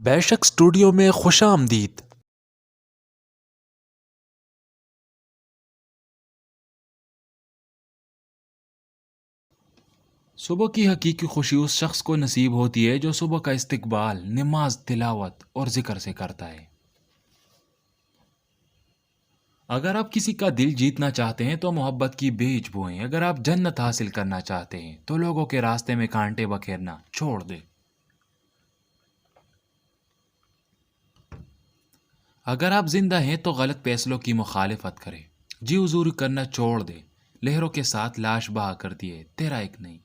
بیشک اسٹوڈیو میں خوش آمدید۔ صبح کی حقیقی خوشی اس شخص کو نصیب ہوتی ہے جو صبح کا استقبال نماز، تلاوت اور ذکر سے کرتا ہے۔ اگر آپ کسی کا دل جیتنا چاہتے ہیں تو محبت کی بیج بوئیں۔ اگر آپ جنت حاصل کرنا چاہتے ہیں تو لوگوں کے راستے میں کانٹے بکھیرنا چھوڑ دیں۔ اگر آپ زندہ ہیں تو غلط فیصلوں کی مخالفت کریں۔ جی حضور کرنا چھوڑ دے، لہروں کے ساتھ لاش بہا کر دیے، تیرا ایک نہیں۔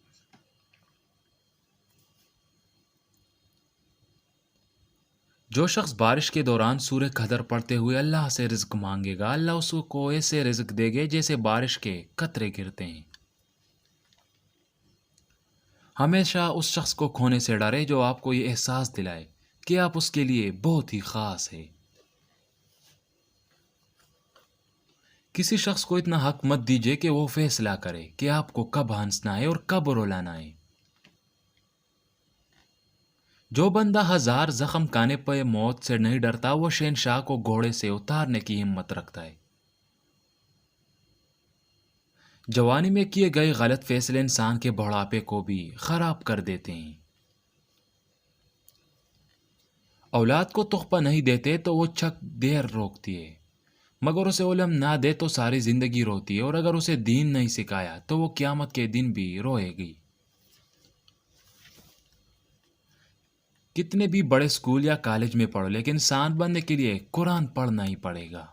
جو شخص بارش کے دوران سورہ قدر پڑھتے ہوئے اللہ سے رزق مانگے گا، اللہ اس کو ایسے رزق دے گے جیسے بارش کے قطرے گرتے ہیں۔ ہمیشہ اس شخص کو کھونے سے ڈرے جو آپ کو یہ احساس دلائے کہ آپ اس کے لیے بہت ہی خاص ہے۔ کسی شخص کو اتنا حق مت دیجیے کہ وہ فیصلہ کرے کہ آپ کو کب ہنسنا ہے اور کب رلانا ہے۔ جو بندہ 1000 زخم کھانے پہ موت سے نہیں ڈرتا، وہ شہنشاہ کو گھوڑے سے اتارنے کی ہمت رکھتا ہے۔ جوانی میں کیے گئے غلط فیصلے انسان کے بڑھاپے کو بھی خراب کر دیتے ہیں۔ اولاد کو تحفہ نہیں دیتے تو وہ چھک دیر روکتی ہے، مگر اسے علم نہ دے تو ساری زندگی روتی ہے، اور اگر اسے دین نہیں سکھایا تو وہ قیامت کے دن بھی روئے گی۔ کتنے بھی بڑے اسکول یا کالج میں پڑھو، لیکن انسان بننے کے لیے قرآن پڑھنا ہی پڑے گا۔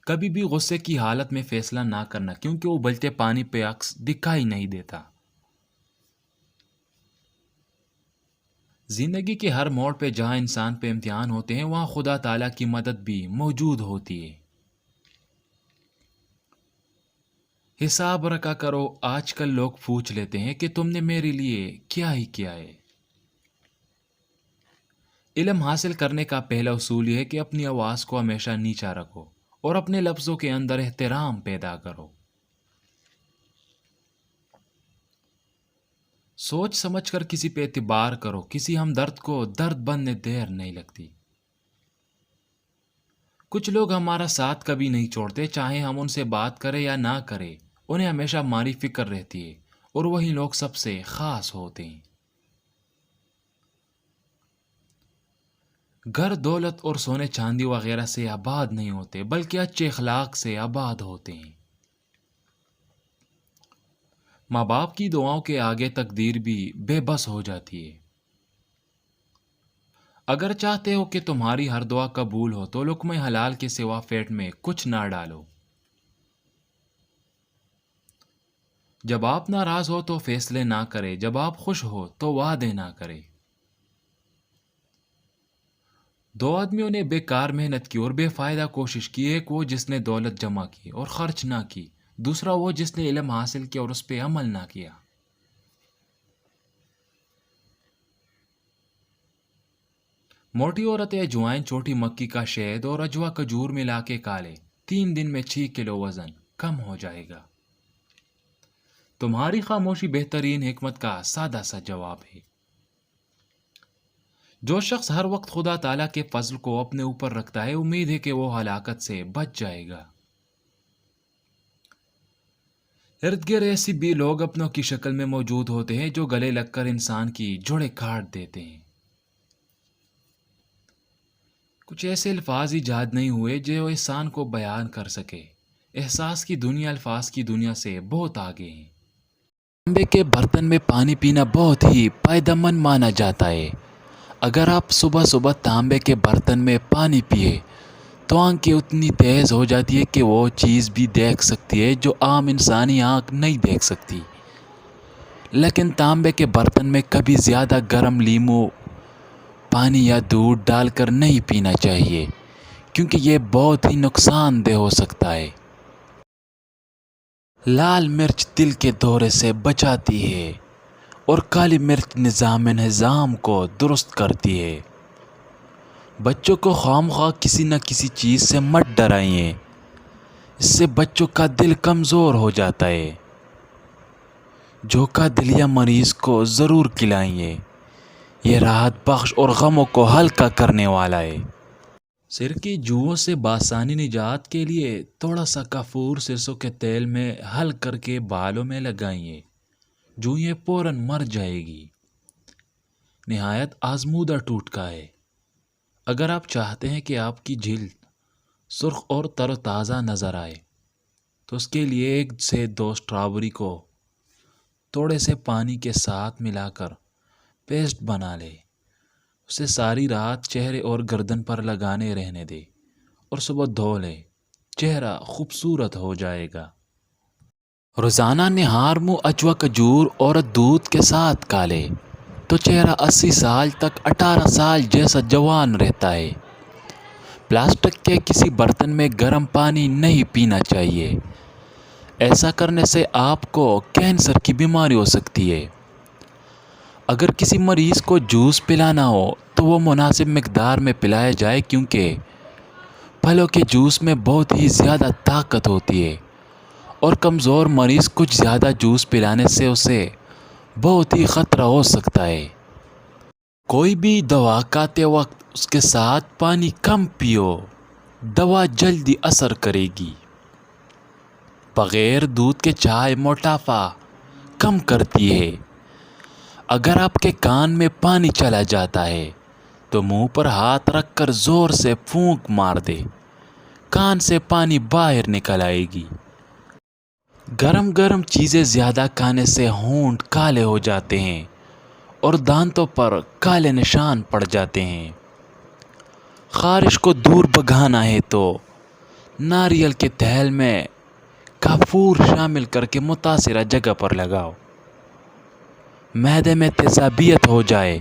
کبھی بھی غصے کی حالت میں فیصلہ نہ کرنا، کیونکہ وہ ابلتے پانی پہ عکس دکھائی نہیں دیتا۔ زندگی کے ہر موڑ پہ جہاں انسان پہ امتحان ہوتے ہیں، وہاں خدا تعالیٰ کی مدد بھی موجود ہوتی ہے۔ حساب رکھا کرو۔ آج کل لوگ پوچھ لیتے ہیں کہ تم نے میرے لیے کیا ہی کیا ہے۔ علم حاصل کرنے کا پہلا اصول یہ ہے کہ اپنی آواز کو ہمیشہ نیچا رکھو اور اپنے لفظوں کے اندر احترام پیدا کرو۔ سوچ سمجھ کر کسی پہ اعتبار کرو، کسی ہمدرد کو درد بننے دیر نہیں لگتی۔ کچھ لوگ ہمارا ساتھ کبھی نہیں چھوڑتے، چاہے ہم ان سے بات کریں یا نہ کریں، انہیں ہمیشہ ہماری فکر رہتی ہے، اور وہی لوگ سب سے خاص ہوتے ہیں۔ گھر دولت اور سونے چاندی وغیرہ سے آباد نہیں ہوتے، بلکہ اچھے اخلاق سے آباد ہوتے ہیں۔ ماں باپ کی دعاؤں کے آگے تقدیر بھی بے بس ہو جاتی ہے۔ اگر چاہتے ہو کہ تمہاری ہر دعا قبول ہو تو لقمہ حلال کے سوا پیٹ میں کچھ نہ ڈالو۔ جب آپ ناراض ہو تو فیصلے نہ کرے، جب آپ خوش ہو تو وعدے نہ کرے۔ دو آدمیوں نے بیکار محنت کی اور بے فائدہ کوشش کی، ایک وہ جس نے دولت جمع کی اور خرچ نہ کی، دوسرا وہ جس نے علم حاصل کیا اور اس پہ عمل نہ کیا۔ موٹی عورتیں اجوائن، چھوٹی مکی کا شہد اور اجوا کھجور ملا کے کالے، 3 دن میں 6 کلو وزن کم ہو جائے گا۔ تمہاری خاموشی بہترین حکمت کا سادہ سا جواب ہے۔ جو شخص ہر وقت خدا تعالیٰ کے فضل کو اپنے اوپر رکھتا ہے، امید ہے کہ وہ ہلاکت سے بچ جائے گا۔ ارد گرد ایسی بھی لوگ اپنوں کی شکل میں موجود ہوتے ہیں جو گلے لگ کر انسان کی جوڑیں کاٹ دیتے ہیں۔ کچھ ایسے الفاظ ایجاد نہیں ہوئے جو احسان کو بیان کر سکے۔ احساس کی دنیا الفاظ کی دنیا سے بہت آگے ہے۔ تانبے کے برتن میں پانی پینا بہت ہی فائدہ مند مانا جاتا ہے۔ اگر آپ صبح صبح تانبے کے برتن میں پانی پیے تو آنکھیں اتنی تیز ہو جاتی ہے کہ وہ چیز بھی دیکھ سکتی ہے جو عام انسانی آنکھ نہیں دیکھ سکتی۔ لیکن تانبے کے برتن میں کبھی زیادہ گرم لیموں، پانی یا دودھ ڈال کر نہیں پینا چاہیے، کیونکہ یہ بہت ہی نقصان دہ ہو سکتا ہے۔ لال مرچ دل کے دورے سے بچاتی ہے اور کالی مرچ نظام انہضام کو درست کرتی ہے۔ بچوں کو خواہ کسی نہ کسی چیز سے مت ڈرائیے، اس سے بچوں کا دل کمزور ہو جاتا ہے۔ جوکا دلیا مریض کو ضرور کھلائیے، یہ راحت بخش اور غموں کو ہلکا کرنے والا ہے۔ سر کی جوؤں سے بآسانی نجات کے لیے تھوڑا سا کافور سرسوں کے تیل میں حل کر کے بالوں میں لگائیے، جوئیں فوراً مر جائے گی۔ نہایت آزمودہ ٹوٹکا ہے۔ اگر آپ چاہتے ہیں کہ آپ کی جلد سرخ اور تر و تازہ نظر آئے تو اس کے لیے 1 سے 2 اسٹرابری کو تھوڑے سے پانی کے ساتھ ملا کر پیسٹ بنا لے، اسے ساری رات چہرے اور گردن پر لگانے رہنے دے اور صبح دھو لے، چہرہ خوبصورت ہو جائے گا۔ روزانہ نہار منہ اجوا کھجور اور دودھ کے ساتھ کھالے تو چہرہ 80 سال تک 18 سال جیسا جوان رہتا ہے۔ پلاسٹک کے کسی برتن میں گرم پانی نہیں پینا چاہیے، ایسا کرنے سے آپ کو کینسر کی بیماری ہو سکتی ہے۔ اگر کسی مریض کو جوس پلانا ہو تو وہ مناسب مقدار میں پلایا جائے، کیونکہ پھلوں کے جوس میں بہت ہی زیادہ طاقت ہوتی ہے اور کمزور مریض کچھ زیادہ جوس پلانے سے اسے بہت ہی خطرہ ہو سکتا ہے۔ کوئی بھی دوا کھاتے وقت اس کے ساتھ پانی کم پیو، دوا جلدی اثر کرے گی۔ بغیر دودھ کے چائے موٹاپا کم کرتی ہے۔ اگر آپ کے کان میں پانی چلا جاتا ہے تو منہ پر ہاتھ رکھ کر زور سے پھونک مار دے، کان سے پانی باہر نکل آئے گی۔ گرم گرم چیزیں زیادہ کھانے سے ہونٹ کالے ہو جاتے ہیں اور دانتوں پر کالے نشان پڑ جاتے ہیں۔ خارش کو دور بھگانا ہے تو ناریل کے تیل میں کافور شامل کر کے متاثرہ جگہ پر لگاؤ۔ معدے میں تیزابیت ہو جائے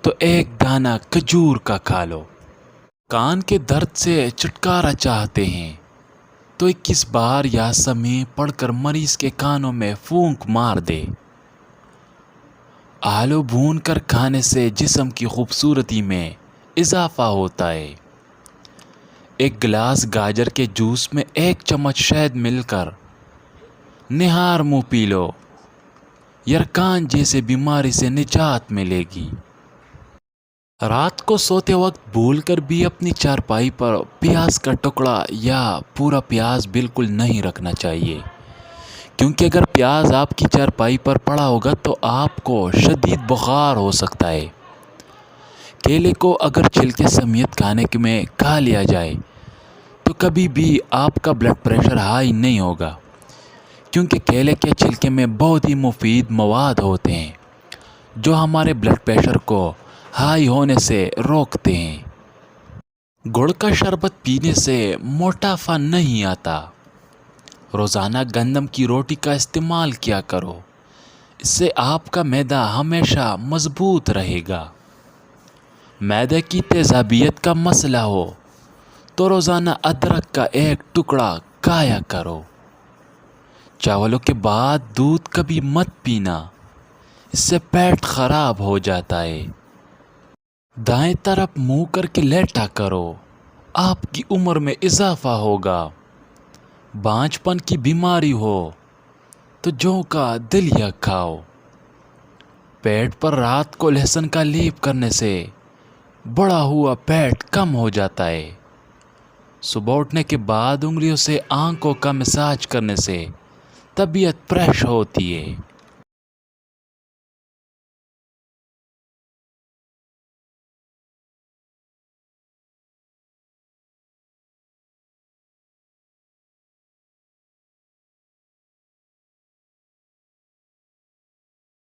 تو 1 دانہ کھجور کا کھا لو۔ کان کے درد سے چھٹکارا چاہتے ہیں تو 21 بار یاسمین پڑھ کر مریض کے کانوں میں پھونک مار دے۔ آلو بھون کر کھانے سے جسم کی خوبصورتی میں اضافہ ہوتا ہے۔ 1 گلاس گاجر کے جوس میں 1 چمچ شہد مل کر نہار منہ پی لو، یرکان جیسے بیماری سے نجات ملے گی۔ رات کو سوتے وقت بھول کر بھی اپنی چارپائی پر پیاز کا ٹکڑا یا پورا پیاز بالکل نہیں رکھنا چاہیے، کیونکہ اگر پیاز آپ کی چارپائی پر پڑا ہوگا تو آپ کو شدید بخار ہو سکتا ہے۔ کیلے کو اگر چھلکے سمیت کھانے میں کھا لیا جائے تو کبھی بھی آپ کا بلڈ پریشر ہائی نہیں ہوگا، کیونکہ کیلے کے چھلکے میں بہت ہی مفید مواد ہوتے ہیں جو ہمارے بلڈ پریشر کو ہائی ہونے سے روکتے ہیں۔ گڑ کا شربت پینے سے موٹاپا نہیں آتا۔ روزانہ گندم کی روٹی کا استعمال کیا کرو، اس سے آپ کا معدہ ہمیشہ مضبوط رہے گا۔ معدے کی تیزابیت کا مسئلہ ہو تو روزانہ ادرک کا 1 ٹکڑا کھایا کرو۔ چاولوں کے بعد دودھ کبھی مت پینا، اس سے پیٹ خراب ہو جاتا ہے۔ دائیں طرف منہ کر کے لیٹا کرو، آپ کی عمر میں اضافہ ہوگا۔ بانجھ پن کی بیماری ہو تو جوں کا دلیا کھاؤ۔ پیٹ پر رات کو لہسن کا لیپ کرنے سے بڑا ہوا پیٹ کم ہو جاتا ہے۔ صبح اٹھنے کے بعد انگلیوں سے آنکھوں کا مساج کرنے سے طبیعت فریش ہوتی ہے۔